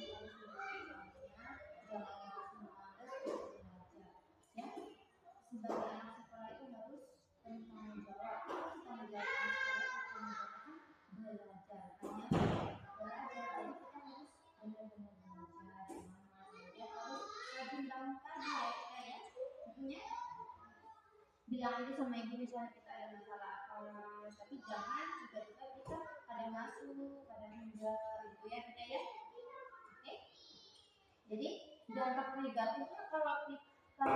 harus belajarnya, jangan malas-malas untuk belajar. Ya, sebagai anak sekolah itu harus bertanggung jawab. Tanggung jawab anak sekolah itu mengerjakan belajar, hanya belajar. Jadi kita harus benar-benar belajar. Dia harus rajin bangun pagi ya kita ya. Intinya bilang aja sama ibu misalnya kita ada masalah apa, tapi jangan tiba-tiba kita ada masuk, ada enggak gitu ya kita ya. Oke. Jadi dampak negatifnya kalau kita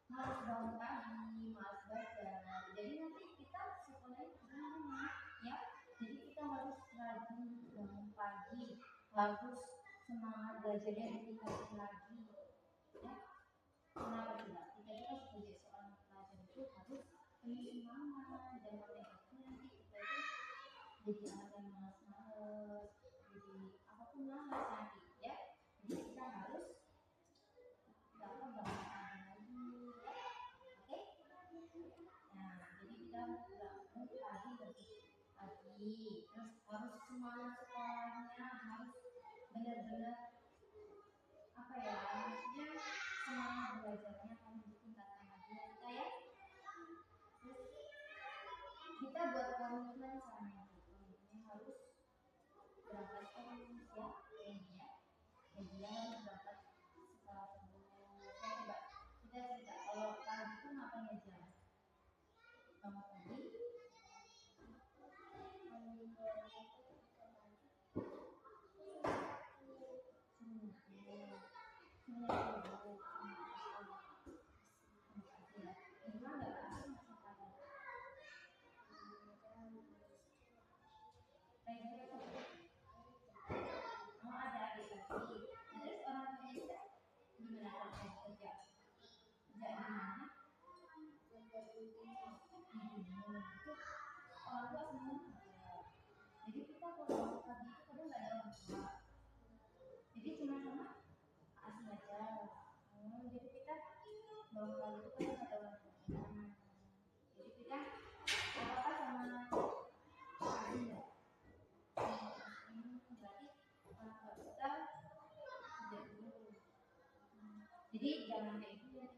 malas bangun pagi, malas belajar, jadi nanti kita sekolahnya gimana ya? Jadi kita harus rajin bangun pagi, harus semangat belajarnya ditingkatin lagi ya. Kenapa tidak? Kita itu sebagai seorang pelajar itu harus penuh semangat, dan negatifnya nanti kita itu jadi anak yang malas-malas, jadi apapun malas nanti ya. Jadi kita harus bangun pagi lagi ya. Oke. Nah, jadi kita bangun pagi, terus harus semangat sekolahnya, harus benar-benar apa ya, maksudnya semangat belajarnya harus ditingkatkan lagi ya kita ya. Terus kita buat komitmen sama ibu, komitmennya harus berangkat terus ya, dia harus berangkat sekolah terus. Coba kita cerita, kalau pagi itu ngapain aja? Bangun pagi, terus orang tua kita gimana kalau kerja di mana? Itu orang tua semua. Jadi kita kalau bangun pagi itu kadang nggak ada orang tua, jadi cuma asing aja. Jadi kita bangun pagi itu kadang nggak ada orang tua, jadi kita apa sama asing ya. Berarti orang tua kita kerja dulu. Jadi jangan kayak gitu ya.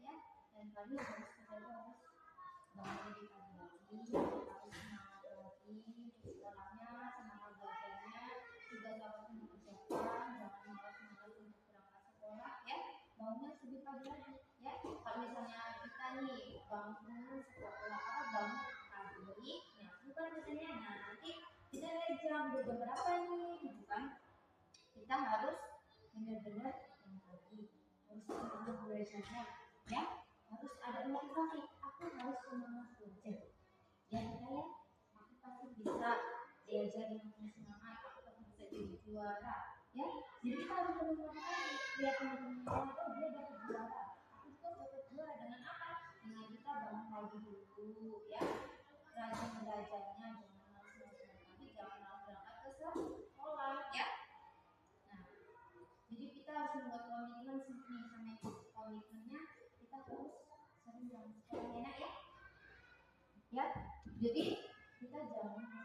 Dan pagi harus kerja, harus bangun lebih pagi lagi, harus semangat lagi sekolahnya, semangat belajarnya, tugas apa pun dikerjakan, jangan malas-malas untuk berangkat sekolah ya. Bangunnya lebih pagi lagi ya. Kalau misalnya kita nih bangun sekolah bangun pagi, nah bukan misalnya, nah nanti kita lihat jam berapa nih gitu kan. Kita harus benar-benar pagi, harus semangat belajarnya ya, harus ada motivasi. Aku harus semangat belajar ya kita ya. Aku pasti bisa belajar dengan semangat, aku pasti bisa jadi juara ya. Jadi kita harus motivasi. Lihat teman-teman itu dia dapat juara, aku juga dapat juara. Dengan apa? Dengan kita bangun pagi dulu ya, rajin belajarnya, jangan malas-malasan, tapi jangan malas berangkat ke sekolah ya. Nah, jadi kita harus membuat komitmen nih sama itu. Komitmennya kita harus sering jalan sekolah enak ya. Ya, jadi kita jangan belajar.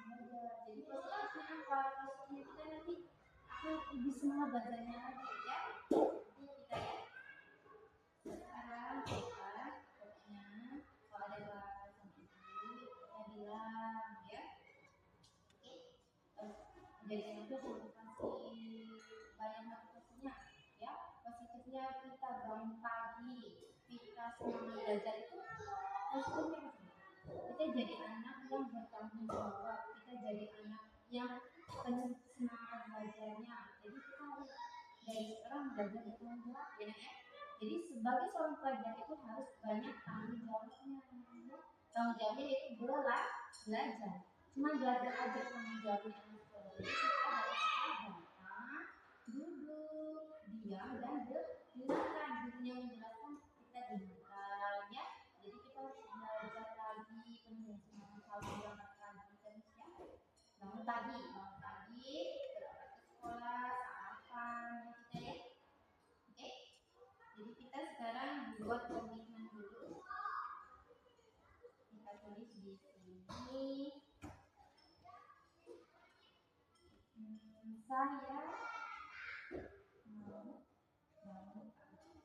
Jadi positifnya apa? Positifnya kita nanti akan lebih semangat belajarnya lagi ya. Itu kita ya. Sekarang kita pokoknya kalau ada kelas sama ibu kita bilang ya. Oke. Jadi itu motivasi, banyak motivasinya ya. Positifnya kita bangun pagi, kita semangat belajar, itu positifnya kita jadi anak yang bertanggung jawab, kita jadi anak yang penuh semangat belajarnya. Jadi kita harus dari sekarang belajar bertanggung jawab ya. Jadi sebagai seorang pelajar itu harus banyak tanggung jawabnya. Tanggung jawabnya itu belajar. Cuma belajar aja tanggung jawabnya. Jadi kita harus datang, duduk, diam, dan dengarkan. Gurunya menjelaskan, kita dengarkan ya. Jadi kita harus belajar lagi, penuh semangat, harus berangkat pagi terus ya. Bangun pagi, berangkat ke sekolah, sarapan ya kita ya. Oke. Jadi kita sekarang buat komitmen dulu. Kita tulis di sini. Saya mau bangun pagi.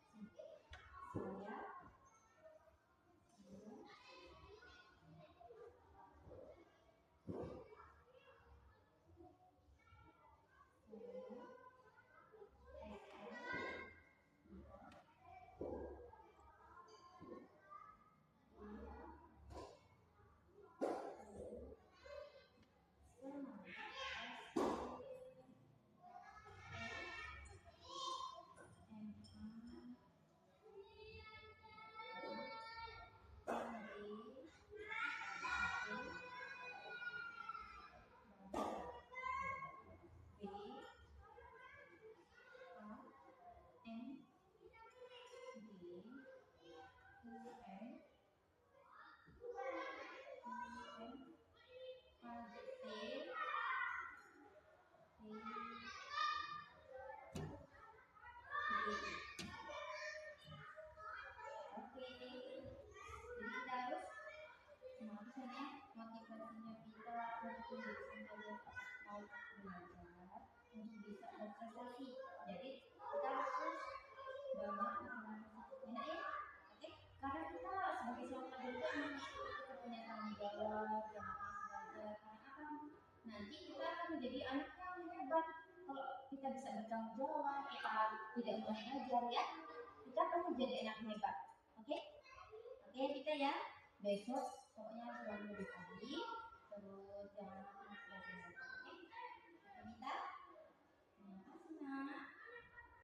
Motivasinya kita untuk mau belajar untuk bisa berprestasi. Jadi kita harus banyak enak ya, oke? Karena kita sebagai seorang guru memang kita punya tanggung jawab, jangan malas belajar. Karena apa? Nanti kita akan menjadi anak yang hebat. Kalau kita bisa bertanggung jawab, kita tidak mudah belajar ya, kita pasti jadi anak hebat. Oke? Oke kita ya. Besok pokoknya selalu lebih pagi, terus jangan